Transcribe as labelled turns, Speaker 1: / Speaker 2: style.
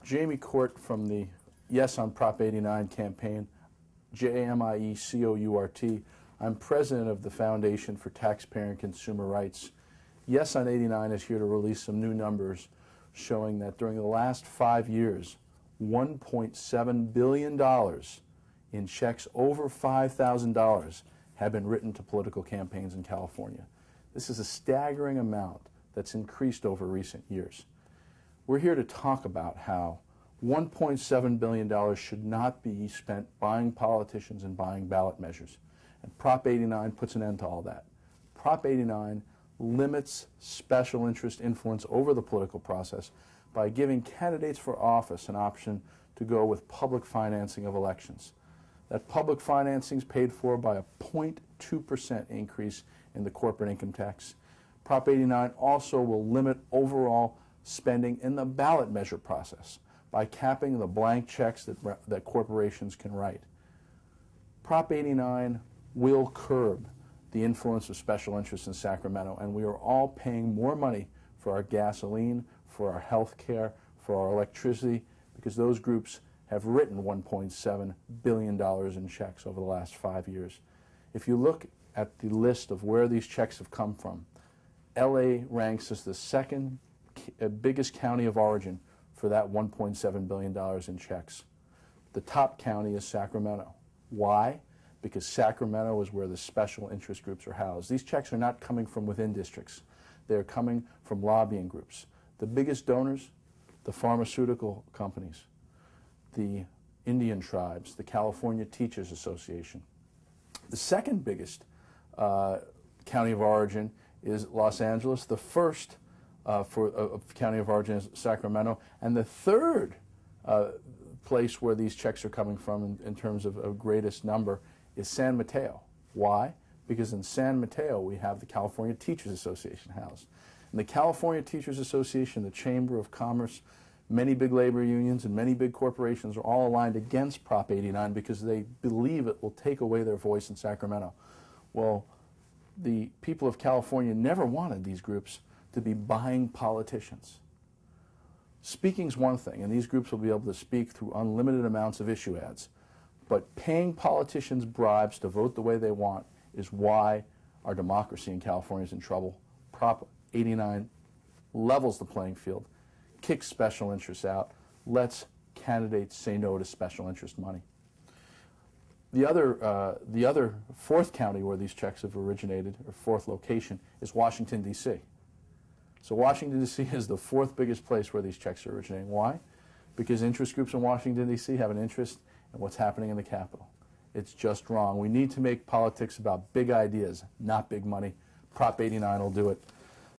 Speaker 1: Jamie Court from the Yes on Prop 89 campaign, JMIECOURT. I'm president of the Foundation for Taxpayer and Consumer Rights. Yes on 89 is here to release some new numbers showing that during the last 5 years, $1.7 billion in checks over $5,000 have been written to political campaigns in California. This is a staggering amount that's increased over recent years. We're here to talk about how $1.7 billion should not be spent buying politicians and buying ballot measures. And Prop 89 puts an end to all that. Prop 89 limits special interest influence over the political process by giving candidates for office an option to go with public financing of elections. That public financing is paid for by a 0.2% increase in the corporate income tax. Prop 89 also will limit overall spending in the ballot measure process by capping the blank checks that corporations can write. Prop 89 will curb the influence of special interests in Sacramento, and we are all paying more money for our gasoline, for our health care, for our electricity, because those groups have written $1.7 billion in checks over the last 5 years. If you look at the list of where these checks have come from, LA ranks as the second biggest county of origin for that $1.7 billion in checks. The top county is Sacramento. Why? Because Sacramento is where the special interest groups are housed. These checks are not coming from within districts. They're coming from lobbying groups. The biggest donors, the pharmaceutical companies, the Indian tribes, the California Teachers Association. The second biggest county of origin is Los Angeles. The first county of origin is Sacramento. And the third place where these checks are coming from in terms of greatest number is San Mateo. Why? Because in San Mateo we have the California Teachers Association housed. And the California Teachers Association, the Chamber of Commerce, many big labor unions and many big corporations are all aligned against Prop 89 because they believe it will take away their voice in Sacramento. Well, the people of California never wanted these groups to be buying politicians. Speaking's one thing, and these groups will be able to speak through unlimited amounts of issue ads. But paying politicians bribes to vote the way they want is why our democracy in California is in trouble. Prop 89 levels the playing field, kicks special interests out, lets candidates say no to special interest money. The other fourth county where these checks have originated, or fourth location, is Washington, D.C. So Washington, D.C. is the fourth biggest place where these checks are originating. Why? Because interest groups in Washington, D.C. have an interest in what's happening in the Capitol. It's just wrong. We need to make politics about big ideas, not big money. Prop 89 will do it.